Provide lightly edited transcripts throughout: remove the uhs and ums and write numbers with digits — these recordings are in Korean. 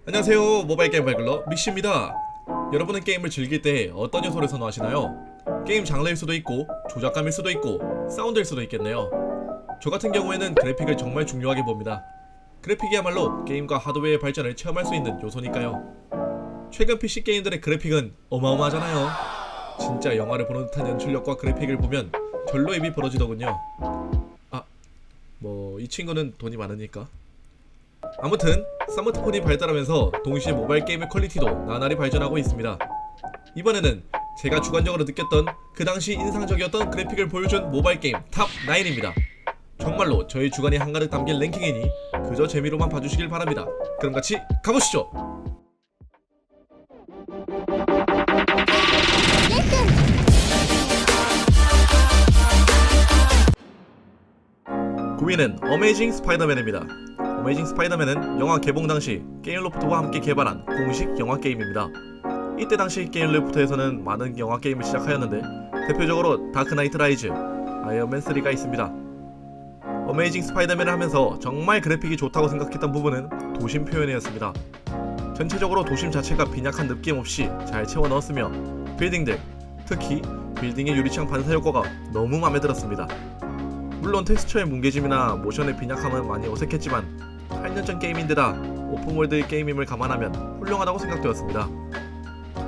안녕하세요, 모바일 게임 발굴러 미씨입니다. 여러분은 게임을 즐길 때 어떤 요소를 선호하시나요? 게임 장르일 수도 있고 조작감일 수도 있고 사운드일 수도 있겠네요. 저 같은 경우에는 그래픽을 정말 중요하게 봅니다. 그래픽이야말로 게임과 하드웨어의 발전을 체험할 수 있는 요소니까요. 최근 PC 게임들의 그래픽은 어마어마하잖아요. 진짜 영화를 보는 듯한 연출력과 그래픽을 보면 절로 입이 벌어지더군요. 이 친구는 돈이 많으니까. 아무튼 스마트폰이 발달하면서 동시에 모바일 게임의 퀄리티도 나날이 발전하고 있습니다. 이번에는 제가 주관적으로 느꼈던 그 당시 인상적이었던 그래픽을 보여준 모바일 게임 탑 9입니다. 정말로 저의 주관이 한가득 담긴 랭킹이니 그저 재미로만 봐주시길 바랍니다. 그럼 같이 가보시죠. 9위는 어메이징 스파이더맨입니다. 어메이징 스파이더맨은 영화 개봉 당시 게임로프트와 함께 개발한 공식 영화 게임입니다. 이때 당시 게임로프트에서는 많은 영화 게임을 시작하였는데 대표적으로 다크나이트 라이즈, 아이언맨 3가 있습니다. 어메이징 스파이더맨을 하면서 정말 그래픽이 좋다고 생각했던 부분은 도심 표현이었습니다. 전체적으로 도심 자체가 빈약한 느낌 없이 잘 채워 넣었으며 빌딩들, 특히 빌딩의 유리창 반사 효과가 너무 마음에 들었습니다. 물론 텍스처의 뭉개짐이나 모션의 빈약함은 많이 어색했지만 8년 전 게임인데다 오픈월드 게임임을 감안하면 훌륭하다고 생각되었습니다.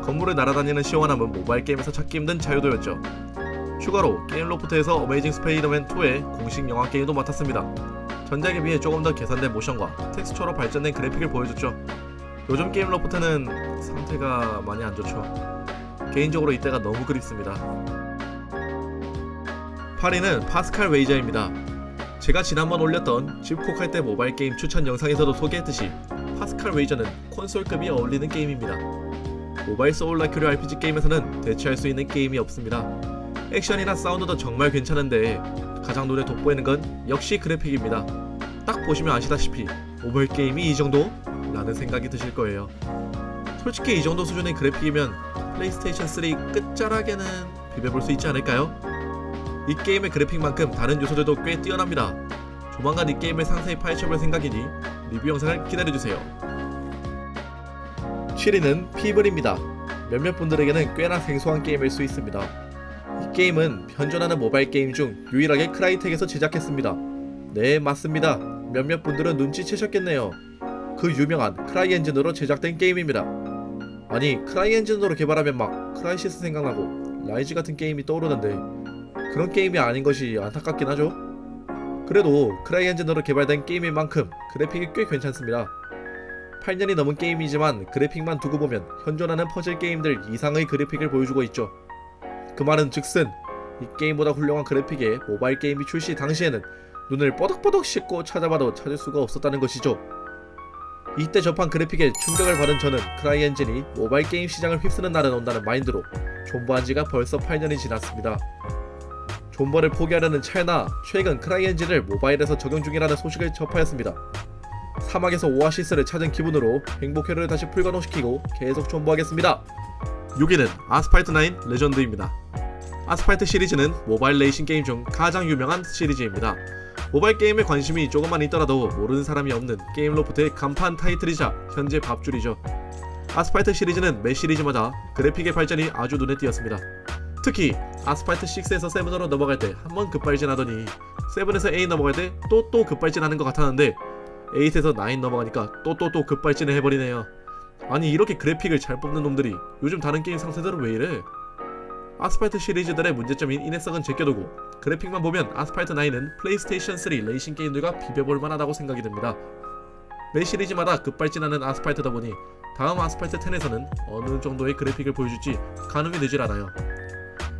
건물을 날아다니는 시원함은 모바일 게임에서 찾기 힘든 자유도였죠. 추가로 게임로프트에서 어메이징 스파이더맨 2의 공식 영화 게임도 맡았습니다. 전작에 비해 조금 더 개선된 모션과 텍스처로 발전된 그래픽을 보여줬죠. 요즘 게임로프트는 상태가 많이 안 좋죠. 개인적으로 이때가 너무 그립습니다. 8위는 파스칼 웨이저입니다. 제가 지난번 올렸던 집콕할 때 모바일 게임 추천 영상에서도 소개했듯이 파스칼 웨이저는 콘솔급이 어울리는 게임입니다. 모바일 소울라이크류 RPG 게임에서는 대체할 수 있는 게임이 없습니다. 액션이나 사운드도 정말 괜찮은데 가장 눈에 돋보이는 건 역시 그래픽입니다. 딱 보시면 아시다시피 모바일 게임이 이 정도? 라는 생각이 드실 거예요. 솔직히 이 정도 수준의 그래픽이면 플레이스테이션 3 끝자락에는 비벼볼 수 있지 않을까요? 이 게임의 그래픽만큼 다른 요소들도 꽤 뛰어납니다. 조만간 이 게임을 상세히 파헤쳐볼 생각이니 리뷰 영상을 기다려주세요. 7위는 피블입니다. 몇몇 분들에게는 꽤나 생소한 게임일 수 있습니다. 이 게임은 현존하는 모바일 게임 중 유일하게 크라이텍에서 제작했습니다. 네, 맞습니다. 몇몇 분들은 눈치채셨겠네요. 그 유명한 크라이엔진으로 제작된 게임입니다. 아니, 크라이엔진으로 개발하면 막 크라이시스 생각나고 라이즈 같은 게임이 떠오르는데 그런 게임이 아닌 것이 안타깝긴 하죠. 그래도 크라이엔진으로 개발된 게임인 만큼 그래픽이 꽤 괜찮습니다. 8년이 넘은 게임이지만 그래픽만 두고 보면 현존하는 퍼즐 게임들 이상의 그래픽을 보여주고 있죠. 그 말은 즉슨 이 게임보다 훌륭한 그래픽의 모바일 게임이 출시 당시에는 눈을 뽀덕뽀덕 씻고 찾아봐도 찾을 수가 없었다는 것이죠. 이때 접한 그래픽에 충격을 받은 저는 크라이엔진이 모바일 게임 시장을 휩쓰는 날은 온다는 마인드로 존버한 지가 벌써 8년이 지났습니다. 존버를 포기하려는 찰나 최근 크라이엔진을 모바일에서 적용 중이라는 소식을 접하였습니다. 사막에서 오아시스를 찾은 기분으로 행복회로를 다시 불가동시키고 계속 존버하겠습니다. 6위는 아스팔트 9 레전드입니다. 아스팔트 시리즈는 모바일 레이싱 게임 중 가장 유명한 시리즈입니다. 모바일 게임에 관심이 조금만 있더라도 모르는 사람이 없는 게임로프트의 간판 타이틀이자 현재 밥줄이죠. 아스팔트 시리즈는 매 시리즈마다 그래픽의 발전이 아주 눈에 띄었습니다. 특히 아스팔트 6에서 7으로 넘어갈 때 한번 급발진하더니 7에서 8 넘어갈 때 또 급발진하는 것 같았는데 8에서 9 넘어가니까 또 급발진을 해버리네요. 아니, 이렇게 그래픽을 잘 뽑는 놈들이 요즘 다른 게임 상세들은 왜 이래? 아스팔트 시리즈들의 문제점인 인해성은 제껴두고 그래픽만 보면 아스팔트 9은 플레이스테이션 3 레이싱 게임들과 비벼볼 만하다고 생각이 듭니다. 매 시리즈마다 급발진하는 아스팔트다 보니 다음 아스팔트 10에서는 어느 정도의 그래픽을 보여줄지 가늠이 되질 않아요.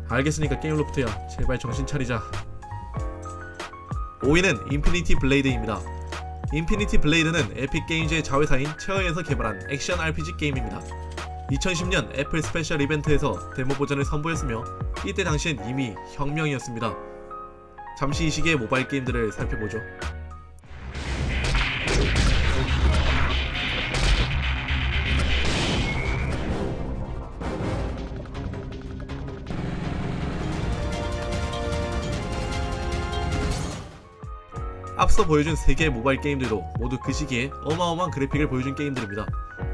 알겠으니까 게임로프트야, 제발 정신 차리자. 5위는 인피니티 블레이드입니다. 인피니티 블레이드는 에픽 게임즈의 자회사인 체어에서 개발한 액션 RPG 게임입니다. 2010년 애플 스페셜 이벤트에서 데모 버전을 선보였으며 이때 당시엔 이미 혁명이었습니다. 잠시 이 시기의 모바일 게임들을 살펴보죠. 앞서 보여준 3개의 모바일 게임들도 모두 그 시기에 어마어마한 그래픽을 보여준 게임들입니다.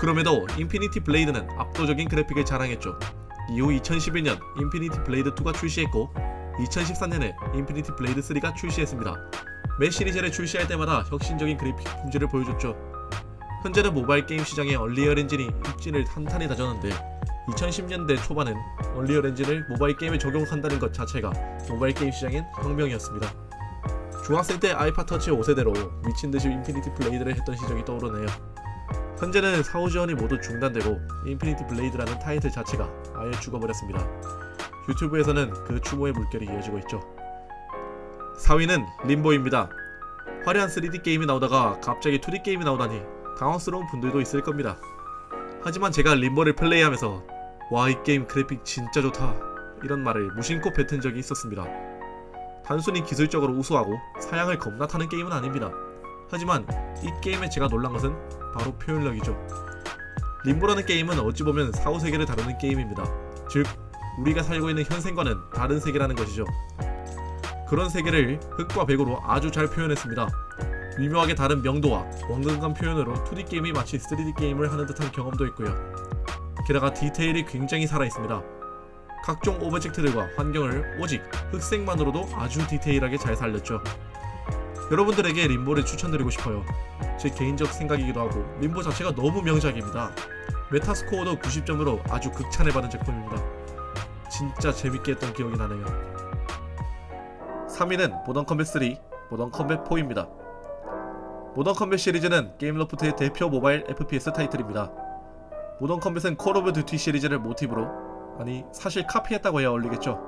그럼에도 인피니티 블레이드는 압도적인 그래픽을 자랑했죠. 이후 2011년 인피니티 블레이드 2가 출시했고 2013년에 인피니티 블레이드 3가 출시했습니다. 매 시리즈를 출시할 때마다 혁신적인 그래픽 품질을 보여줬죠. 현재는 모바일 게임 시장에 얼리얼 엔진이 입지를 탄탄히 다졌는데 2010년대 초반엔 얼리얼 엔진을 모바일 게임에 적용한다는 것 자체가 모바일 게임 시장엔 혁명이었습니다. 중학생 때 아이팟 터치 5세대로 미친듯이 인피니티 블레이드를 했던 시절이 떠오르네요. 현재는 사후 지원이 모두 중단되고 인피니티 블레이드라는 타이틀 자체가 아예 죽어버렸습니다. 유튜브에서는 그 추모의 물결이 이어지고 있죠. 4위는 림보입니다. 화려한 3D 게임이 나오다가 갑자기 2D 게임이 나오다니 당황스러운 분들도 있을 겁니다. 하지만 제가 림보를 플레이하면서 와, 이 게임 그래픽 진짜 좋다 이런 말을 무심코 뱉은 적이 있었습니다. 단순히 기술적으로 우수하고 사양을 겁나 타는 게임은 아닙니다. 하지만 이 게임에 제가 놀란 것은 바로 표현력이죠. 림보라는 게임은 어찌 보면 사후세계를 다루는 게임입니다. 즉 우리가 살고 있는 현생과는 다른 세계라는 것이죠. 그런 세계를 흙과 백으로 아주 잘 표현했습니다. 미묘하게 다른 명도와 원근감 표현으로 2D 게임이 마치 3D 게임을 하는 듯한 경험도 있고요. 게다가 디테일이 굉장히 살아있습니다. 각종 오브젝트들과 환경을 오직 흑색만으로도 아주 디테일하게 잘 살렸죠. 여러분들에게 림보를 추천드리고 싶어요. 제 개인적 생각이기도 하고 림보 자체가 너무 명작입니다. 메타스코어도 90점으로 아주 극찬을 받은 제품입니다. 진짜 재밌게 했던 기억이 나네요. 3위는 모던 컴뱃 3, 모던 컴뱃 4입니다. 모던 컴뱃 시리즈는 게임로프트의 대표 모바일 FPS 타이틀입니다. 모던 컴뱃은 콜 오브 듀티 시리즈를 모티브로, 아니 사실 카피했다고 해야 어울리겠죠.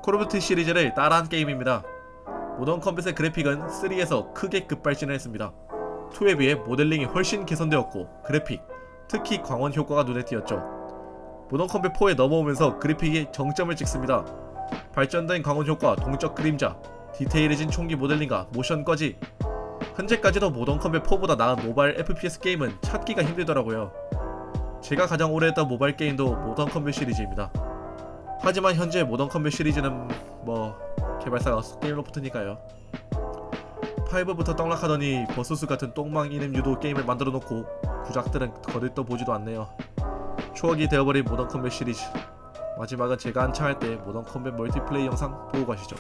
콜 오브 듀티 시리즈를 따라한 게임입니다. 모던 컴뱃의 그래픽은 3에서 크게 급발진을 했습니다. 2에 비해 모델링이 훨씬 개선되었고 그래픽, 특히 광원 효과가 눈에 띄었죠. 모던 컴뱃 4에 넘어오면서 그래픽이 정점을 찍습니다. 발전된 광원 효과, 동적 그림자, 디테일해진 총기 모델링과 모션까지. 현재까지도 모던 컴뱃 4보다 나은 모바일 FPS 게임은 찾기가 힘들더라고요. 제가 가장 오래 했던 모바일 게임도 모던 컴뱃 시리즈입니다. 하지만 현재 모던 컴뱃 시리즈는 개발사가 게임로프트니까요. 5부터 떡락하더니 버스스 같은 똥망 이름 유도 게임을 만들어 놓고 구작들은 거들떠 보지도 않네요. 추억이 되어버린 모던 컴뱃 시리즈. 마지막은 제가 한창 할 때 모던 컴뱃 멀티플레이 영상 보고 가시죠.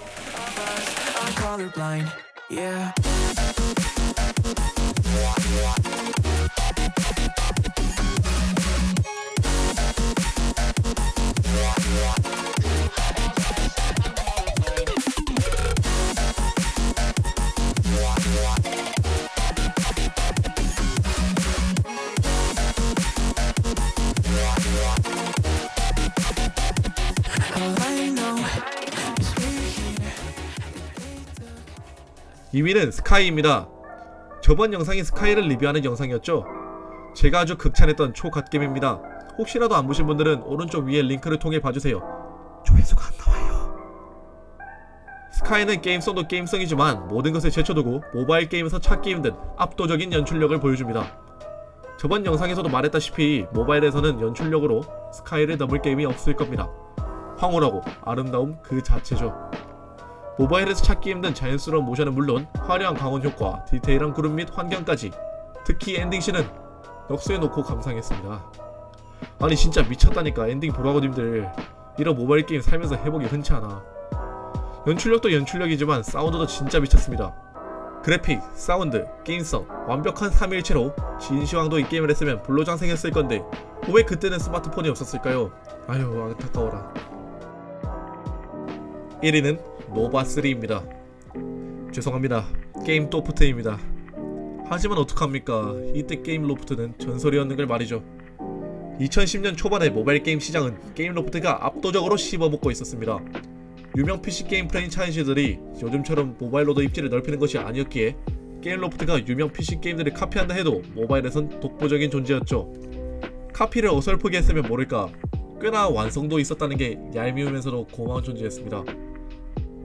(2위는) 스카이입니다. 저번 영상이 스카이를 리뷰하는 영상이었죠. 제가 아주 극찬했던 초갓겜입니다. 혹시라도 안 보신 분들은 오른쪽 위에 링크를 통해 봐주세요. 조회수가 안 나와요. 스카이는 게임성도 게임성이지만 모든 것을 제쳐두고 모바일 게임에서 찾기 힘든 압도적인 연출력을 보여줍니다. 저번 영상에서도 말했다시피 모바일에서는 연출력으로 스카이를 넘을 게임이 없을 겁니다. 황홀하고 아름다움 그 자체죠. 모바일에서 찾기 힘든 자연스러운 모션은 물론 화려한 광원 효과, 디테일한 구름 및 환경까지, 특히 엔딩씬은 넋을 놓고 감상했습니다. 아니 진짜 미쳤다니까. 엔딩 보라고 님들. 이런 모바일 게임 살면서 해보기 흔치 않아. 연출력도 연출력이지만 사운드도 진짜 미쳤습니다. 그래픽, 사운드, 게임성 완벽한 3일체로 진시황도 이 게임을 했으면 불로장생했을 건데 왜 그때는 스마트폰이 없었을까요? 아유 안타까워라. 1위는 노바3입니다. 죄송합니다. 게임 또프트입니다. 하지만 어떡합니까. 이때 게임 로프트는 전설이었는걸 말이죠. 2010년 초반의 모바일 게임 시장은 게임 로프트가 압도적으로 씹어먹고 있었습니다. 유명 PC게임 프랜차이즈들이 요즘처럼 모바일로도 입지를 넓히는 것이 아니었기에 게임 로프트가 유명 PC게임들을 카피한다 해도 모바일에선 독보적인 존재였죠. 카피를 어설프게 했으면 모를까 꽤나 완성도 있었다는 게 얄미우면서도 고마운 존재였습니다.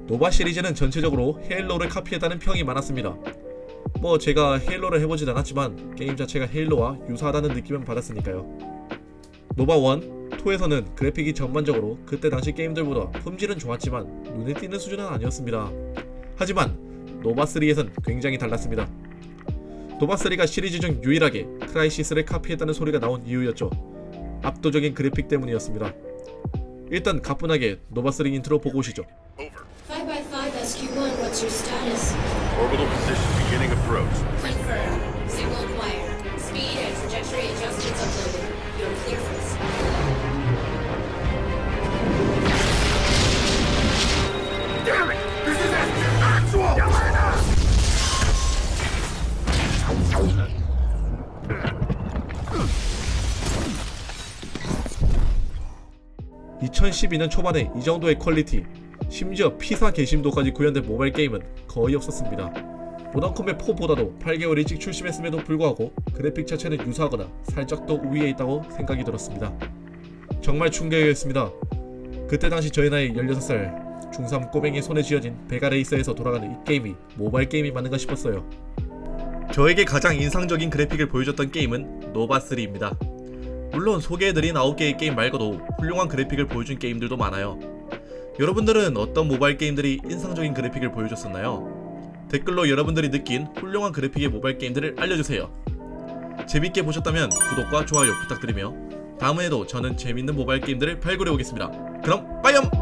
노바 시리즈는 전체적으로 헤일로를 카피했다는 평이 많았습니다. 제가 헤일로를 해보진 않았지만 게임 자체가 헤일로와 유사하다는 느낌은 받았으니까요. 노바 1, 2에서는 그래픽이 전반적으로 그때 당시 게임들보다 품질은 좋았지만 눈에 띄는 수준은 아니었습니다. 하지만 노바 3에선 굉장히 달랐습니다. 노바3가 시리즈 중 유일하게 크라이시스를 카피했다는 소리가 나온 이유였죠. 압도적인 그래픽 때문이었습니다. 일단 가뿐하게 노바3 인트로 보고 오시죠. 5x5 SQ1, what's your status? Orbital position beginning approach. Confirm. Signal acquired. Speed and trajectory adjustments uploaded. You're clear for this. Damn it! This is actual! Yelena! 2012년 초반에 이 정도의 퀄리티, 심지어 피사 개심도까지 구현된 모바일 게임은 거의 없었습니다. 모던 컴뱃 4보다도 8개월 일찍 출시했음에도 불구하고 그래픽 자체는 유사하거나 살짝 더 우위에 있다고 생각이 들었습니다. 정말 충격이었습니다. 그때 당시 저희 나이 16살 중3 꼬맹이 손에 쥐어진 베가레이서에서 돌아가는 이 게임이 모바일 게임이 맞는가 싶었어요. 저에게 가장 인상적인 그래픽을 보여줬던 게임은 노바3입니다. 물론 소개해드린 9개의 게임 말고도 훌륭한 그래픽을 보여준 게임들도 많아요. 여러분들은 어떤 모바일 게임들이 인상적인 그래픽을 보여줬었나요? 댓글로 여러분들이 느낀 훌륭한 그래픽의 모바일 게임들을 알려주세요. 재밌게 보셨다면 구독과 좋아요 부탁드리며 다음에도 저는 재밌는 모바일 게임들을 발굴해 오겠습니다. 그럼 빠이염!